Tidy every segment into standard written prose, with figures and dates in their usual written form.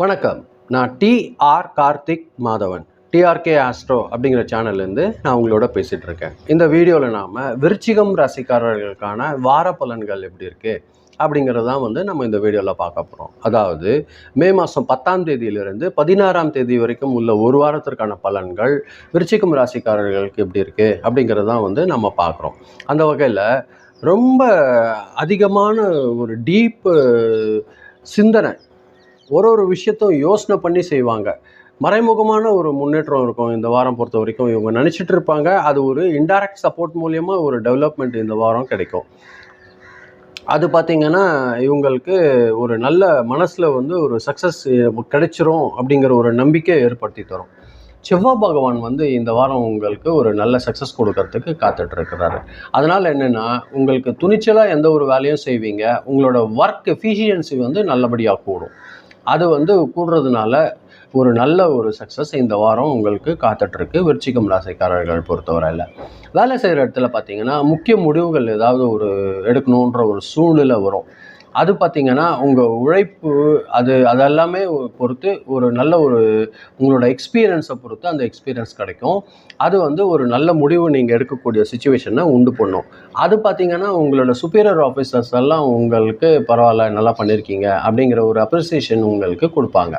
வணக்கம். நான் டிஆர் கார்த்திக் மாதவன், டிஆர்கே ஆஸ்ட்ரோ அப்படிங்கிற சேனல்லேருந்து நான் உங்களோட பேசிகிட்டு இருக்கேன். இந்த வீடியோவில் நாம் விருச்சிகம் ராசிக்காரர்களுக்கான வார பலன்கள் எப்படி இருக்குது அப்படிங்கிறது தான் நம்ம இந்த வீடியோவில் பார்க்க போகிறோம். அதாவது மே மாதம் 10ஆம் தேதியிலிருந்து 16ஆம் தேதி வரைக்கும் உள்ள ஒரு வாரத்திற்கான பலன்கள் விருச்சிகம் ராசிக்காரர்களுக்கு எப்படி இருக்குது அப்படிங்கிறது தான் நம்ம பார்க்குறோம். அந்த வகையில் ரொம்ப அதிகமான ஒரு டீப்பு சிந்தனை, ஒரு விஷயத்தும் யோசனை பண்ணி செய்வாங்க. மறைமுகமான ஒரு முன்னேற்றம் இருக்கும் இந்த வாரம் பொறுத்த வரைக்கும். இவங்க நினச்சிட்டு இருப்பாங்க, அது ஒரு இன்டைரக்ட் சப்போர்ட் மூலியமாக ஒரு டெவலப்மெண்ட் இந்த வாரம் கிடைக்கும். அது பார்த்திங்கன்னா இவங்களுக்கு ஒரு நல்ல மனசில் ஒரு சக்ஸஸ் கிடைச்சிரும் அப்படிங்கிற ஒரு நம்பிக்கை ஏற்படுத்தி தரும். செவ்வாய் பகவான் இந்த வாரம் உங்களுக்கு ஒரு நல்ல சக்ஸஸ் கொடுக்கறதுக்கு காத்துட்ருக்கிறாரு. அதனால் என்னென்னா, உங்களுக்கு துணிச்சலாக எந்த ஒரு வேலையும் செய்வீங்க. உங்களோட ஒர்க் எஃபிஷியன்சி நல்லபடியாக கூடும். அது கூடுறதுனால ஒரு நல்ல ஒரு சக்ஸஸ் இந்த வாரம் உங்களுக்கு காத்துட்ருக்கு விருச்சிகம் ராசிக்காரர்கள் பொறுத்தவரையில். வேலை செய்கிற இடத்துல பார்த்திங்கன்னா முக்கிய முடிவுகள் ஏதாவது ஒரு எடுக்கணுன்ற ஒரு சூழ்நிலை வரும். அது பார்த்திங்கன்னா உங்கள் உழைப்பு அதெல்லாமே பொறுத்து ஒரு நல்ல ஒரு உங்களோட எக்ஸ்பீரியன்ஸை பொறுத்து அந்த எக்ஸ்பீரியன்ஸ் கிடைக்கும். அது ஒரு நல்ல முடிவு நீங்கள் எடுக்கக்கூடிய சுச்சுவேஷனை உண்டு பண்ணும். அது பார்த்திங்கன்னா உங்களோட சுப்பீரியர் ஆஃபீஸர்ஸ் எல்லாம் உங்களுக்கு பரவாயில்ல, நல்லா பண்ணியிருக்கீங்க அப்படிங்கிற ஒரு அப்ரிசியேஷன் உங்களுக்கு கொடுப்பாங்க.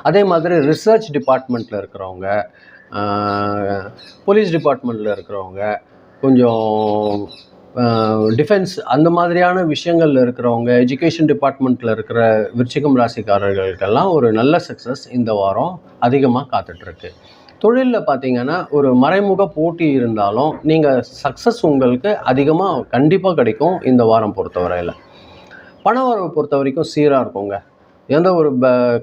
அதே மாதிரி ரிசர்ச் டிபார்ட்மெண்ட்டில் இருக்கிறவங்க, போலீஸ் டிபார்ட்மெண்ட்டில் இருக்கிறவங்க, கொஞ்சம் டிஃபென்ஸ் அந்த மாதிரியான விஷயங்களில் இருக்கிறவங்க, எஜுகேஷன் டிபார்ட்மெண்ட்டில் இருக்கிற விருச்சிகம் ராசிக்காரர்களுக்கெல்லாம் ஒரு நல்ல சக்ஸஸ் இந்த வாரம் அதிகமாக காத்துட்ருக்கு. தொழிலில் பார்த்திங்கன்னா ஒரு மறைமுக போட்டி இருந்தாலும் நீங்கள் சக்ஸஸ் உங்களுக்கு அதிகமாக கண்டிப்பாக கிடைக்கும் இந்த வாரம் பொறுத்தவரையில். பண வரவு பொறுத்த வரைக்கும் சீராக இருக்குங்க. எந்த ஒரு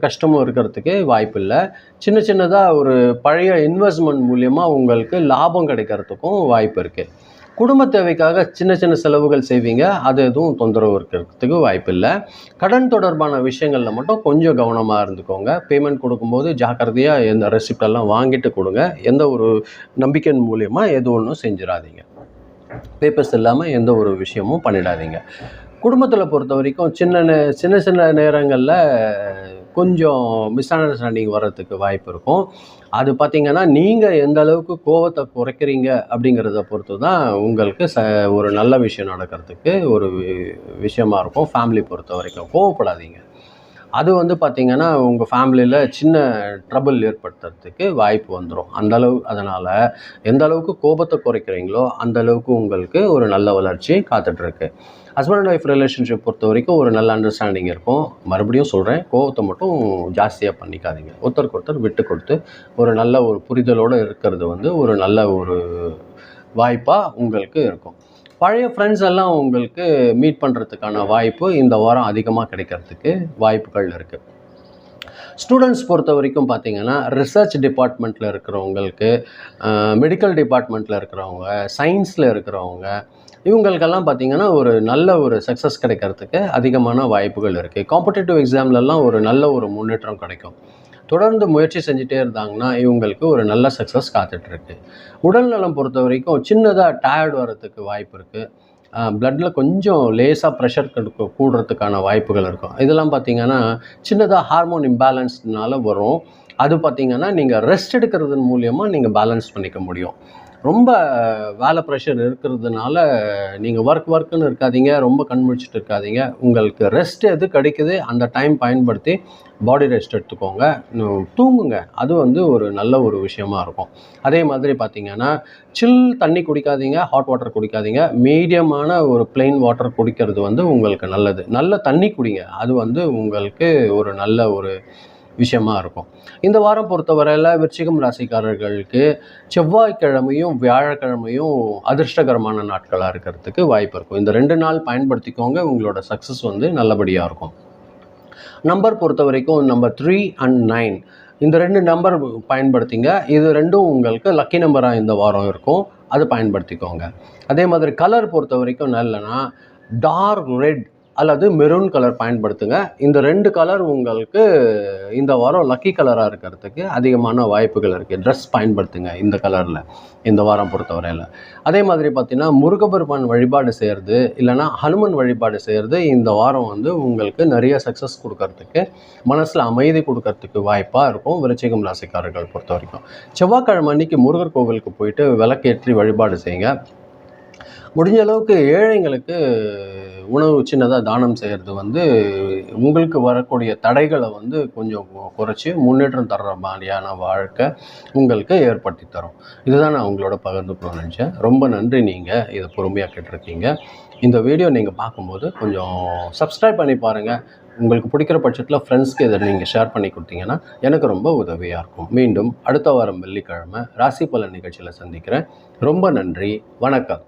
கஷ்டமும் இருக்கிறதுக்கு வாய்ப்பு இல்லை. சின்னதாக ஒரு பழைய இன்வெஸ்ட்மெண்ட் மூலியமாக உங்களுக்கு லாபம் கிடைக்கிறதுக்கும் வாய்ப்பு இருக்குது. குடும்ப தேவைக்காக சின்ன செலவுகள் செய்வீங்க, அது எதுவும் தொந்தரவு இருக்கிறதுக்கு வாய்ப்பு இல்லை. கடன் தொடர்பான விஷயங்களில் மட்டும் கொஞ்சம் கவனமாக இருந்துக்கோங்க. பேமெண்ட் கொடுக்கும்போது ஜாக்கிரதையாக எந்த ரெசிப்டெல்லாம் வாங்கிட்டு கொடுங்க. எந்த ஒரு நம்பிக்கையின் மூலியமாக எது ஒன்றும் செஞ்சிடாதீங்க. பேப்பர்ஸ் இல்லாமல் எந்த ஒரு விஷயமும் பண்ணிடாதீங்க. குடும்பத்தில் பொறுத்த வரைக்கும் சின்ன நேரங்களில் கொஞ்சம் மிஸ் அண்டர்ஸ்டாண்டிங் வர்றதுக்கு வாய்ப்பு இருக்கும். அது பார்த்திங்கன்னா நீங்கள் எந்த அளவுக்கு கோவத்தை குறைக்கிறீங்க அப்படிங்கிறத பொறுத்து தான் உங்களுக்கு ஒரு நல்ல விஷயம் நடக்கிறதுக்கு ஒரு விஷயமா இருக்கும். ஃபேமிலி பொறுத்த வரைக்கும் கோவப்படாதீங்க. அது பார்த்திங்கன்னா உங்கள் ஃபேமிலியில் சின்ன ட்ரபிள் ஏற்படுத்துறதுக்கு வாய்ப்பு வந்துடும். அதனால் எந்த அளவுக்கு கோபத்தை குறைக்கிறீங்களோ அந்த அளவுக்கு உங்களுக்கு ஒரு நல்ல வளர்ச்சி காத்துட்ருக்கு. ஹஸ்பண்ட் அண்ட் ஒய்ஃப் ரிலேஷன்ஷிப் பொறுத்த வரைக்கும் ஒரு நல்ல அண்டர்ஸ்டாண்டிங் இருக்கும். மறுபடியும் சொல்கிறேன், கோவத்தை மட்டும் ஜாஸ்தியாக பண்ணிக்காதீங்க. ஒருத்தருக்கு ஒருத்தர் விட்டு கொடுத்து ஒரு நல்ல ஒரு புரிதலோடு இருக்கிறது ஒரு நல்ல ஒரு வாய்ப்பாக உங்களுக்கு இருக்கும். பழைய ஃப்ரெண்ட்ஸ் எல்லாம் உங்களுக்கு மீட் பண்ணுறதுக்கான வாய்ப்பு இந்த வாரம் அதிகமாக கிடைக்கிறதுக்கு வாய்ப்புகள் இருக்குது. ஸ்டூடெண்ட்ஸ் பொறுத்த வரைக்கும் பார்த்திங்கன்னா ரிசர்ச் டிபார்ட்மெண்ட்டில் இருக்கிறவங்களுக்கு, மெடிக்கல் டிபார்ட்மெண்ட்டில் இருக்கிறவங்க, சயின்ஸில் இருக்கிறவங்க, இவங்களுக்கெல்லாம் பார்த்திங்கன்னா ஒரு நல்ல ஒரு சக்ஸஸ் கிடைக்கிறதுக்கு அதிகமான வாய்ப்புகள் இருக்குது. காம்படிட்டிவ் எக்ஸாம்லலாம் ஒரு நல்ல ஒரு முன்னேற்றம் கிடைக்கும். தொடர்ந்து முயற்சி செஞ்சுட்டே இருந்தாங்கன்னா இவங்களுக்கு ஒரு நல்ல சக்ஸஸ் காத்துட்ருக்கு. உடல்நலம் பொறுத்த வரைக்கும் சின்னதாக டயர்ட் வர்றதுக்கு வாய்ப்பு இருக்குது. ப்ளட்டில் கொஞ்சம் லேசாக ப்ரெஷர் கூடுறதுக்கான வாய்ப்புகள் இருக்கும். இதெல்லாம் பார்த்திங்கன்னா சின்னதாக ஹார்மோன் இம்பேலன்ஸ்னால வரும். அது பார்த்திங்கன்னா நீங்கள் ரெஸ்ட் எடுக்கிறதன் மூலியமாக நீங்கள் பேலன்ஸ் பண்ணிக்க முடியும். ரொம்ப வேலை ப்ரெஷர் இருக்கிறதுனால நீங்கள் ஒர்க்குன்னு இருக்காதீங்க, ரொம்ப கண்முழிச்சிட்டு இருக்காதீங்க. உங்களுக்கு ரெஸ்ட் எது கிடைக்குது அந்த டைம் பயன்படுத்தி பாடி ரெஸ்ட் எடுத்துக்கோங்க, தூங்குங்க. அது ஒரு நல்ல ஒரு விஷயமா இருக்கும். அதே மாதிரி பார்த்திங்கன்னா சில் தண்ணி குடிக்காதீங்க, ஹாட் வாட்டர் குடிக்காதீங்க. மீடியமான ஒரு பிளெயின் வாட்டர் குடிக்கிறது உங்களுக்கு நல்லது. நல்ல தண்ணி குடிங்க, அது உங்களுக்கு ஒரு நல்ல ஒரு விஷயமா இருக்கும். இந்த வாரம் பொறுத்தவரையில் விருச்சிகம் ராசிக்காரர்களுக்கு செவ்வாய்க்கிழமையும் வியாழக்கிழமையும் அதிர்ஷ்டகரமான நாட்களாக இருக்கிறதுக்கு வாய்ப்பு இருக்கும். இந்த 2 நாள் பயன்படுத்திக்கோங்க, உங்களோட சக்ஸஸ் நல்லபடியாக இருக்கும். நம்பர் பொறுத்த வரைக்கும் நம்பர் 3 and 9 இந்த 2 நம்பர் பயன்படுத்திங்க. இது 2ம் உங்களுக்கு லக்கி நம்பராக இந்த வாரம் இருக்கும், அது பயன்படுத்திக்கோங்க. அதே மாதிரி கலர் பொறுத்த வரைக்கும் நல்லனா டார்க் ரெட் அல்லது மெரூன் கலர் பயன்படுத்துங்க. இந்த 2 கலர் உங்களுக்கு இந்த வாரம் லக்கி கலராக இருக்கிறதுக்கு அதிகமான வாய்ப்புகள் இருக்குது. ட்ரெஸ் பயன்படுத்துங்க இந்த கலரில் இந்த வாரம் பொறுத்தவரையில். அதே மாதிரி பார்த்தீங்கன்னா முருகப்பெருமான் வழிபாடு செய்கிறது இல்லைனா ஹனுமன் வழிபாடு செய்கிறது இந்த வாரம் வந்து உங்களுக்கு நிறைய சக்ஸஸ் கொடுக்கறதுக்கு, மனசில் அமைதி கொடுக்கறதுக்கு வாய்ப்பாக இருக்கும் விருச்சிகம் ராசிக்காரர்கள் பொறுத்த வரைக்கும். செவ்வாய்க்கிழமை அன்னைக்கு முருகர் கோவிலுக்கு போயிட்டு விளக்கேற்றி வழிபாடு செய்யுங்க. முடிஞ்ச அளவுக்கு ஏழைங்களுக்கு உணவு சின்னதாக தானம் செய்கிறது வந்து உங்களுக்கு வரக்கூடிய தடைகளை வந்து கொஞ்சம் குறைச்சி முன்னேற்றம் தர்ற மாதிரியான வாழ்க்கை உங்களுக்கு ஏற்படுத்தி தரும். இதுதான் நான் உங்களோட பகிர்ந்துக்கணும்னு நினச்சேன். ரொம்ப நன்றி, நீங்கள் இதை பொறுமையாக கேட்டிருக்கீங்க. இந்த வீடியோ நீங்கள் பார்க்கும்போது கொஞ்சம் சப்ஸ்கிரைப் பண்ணி பாருங்கள். உங்களுக்கு பிடிக்கிற பட்சத்தில் ஃப்ரெண்ட்ஸ்க்கு இதை நீங்கள் ஷேர் பண்ணி கொடுத்தீங்கன்னா எனக்கு ரொம்ப உதவியாக இருக்கும். மீண்டும் அடுத்த வாரம் வெள்ளிக்கிழமை ராசி பலன் நிகழ்ச்சியில் சந்திக்கிறேன். ரொம்ப நன்றி, வணக்கம்.